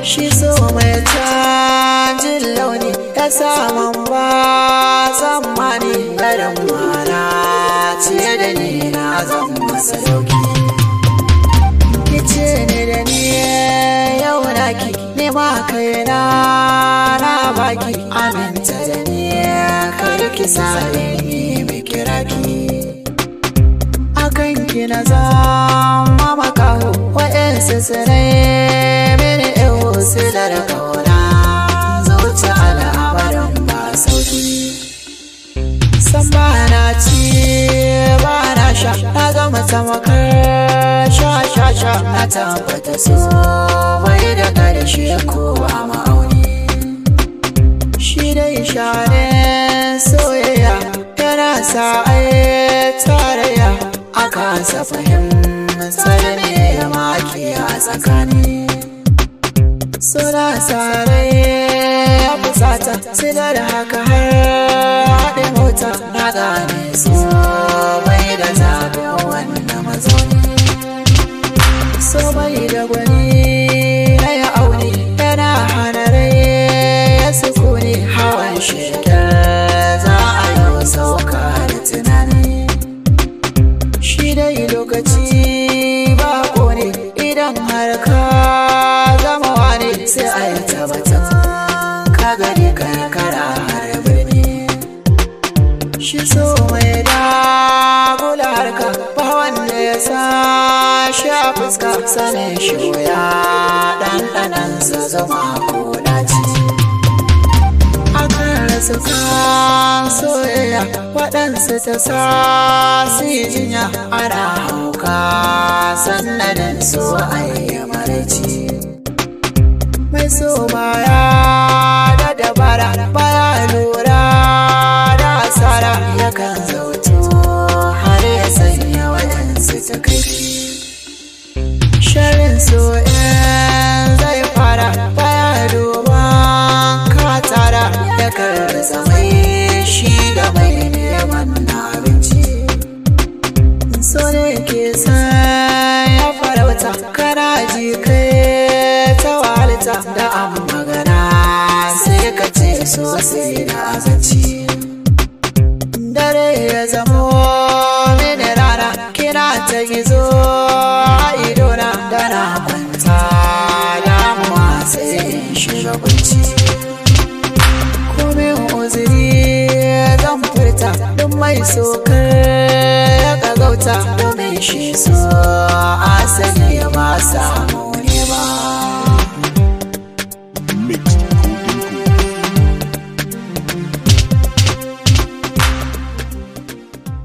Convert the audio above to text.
Shi so mai canjin launi ya saman ba tsammani garin mana ce da ni na zan masa dauki. Kice ne da ni yau naki nema kaina na baki aminta da ni kar ki sare ni mai kiraki. Akan ki na zama makaho wa'yansu sirai mini ihu silar kauna zuci al'amarin ba sauki. San ba na ci ba na sha na gama tamakar sha na tabbata so bai da ƙarshe ko a ma'auni. Shi dai share soyayya yana sa ai tarayya akan sa fahimtar ne maki a tsakani. Suna sare ya fusata silar haka har haɗe mota na gane so bai da zaɓin wannan mazauni. So bai da gwani na ya auni yana hana rai ya sukuni hawan shekar za a yi sauka da tunani. Shi dai lokaci ba ne idan har ka zama wani sai a yi tabbata ka gari karkara har birni. Shi so mai dagula harka ba wanda ya sa shi a fuska sanin shi wuya ɗanɗanansa zama ko ɗaci. Akan rasu kan soyayya waɗansu ta sa su yi jinya ana hauka sannanin so a yi maraici. Mai so baya da dabara baya lura da asara yakan zauto har ya sanya waɗansu ta kai. Sharin so in zai fara baya duban katara yakan rasa mai shi da mai neman na abinci. So ne ke san ya farauta kana ji kai ta walita da an magana sai ka ce sosai na azanci. Dare ya zamo mini rana kina ta gizo a idona da na kwanta damuwa sai in shiga kunci. Komin uzuri zan furta duk mai sokar ya kagauta domin shi so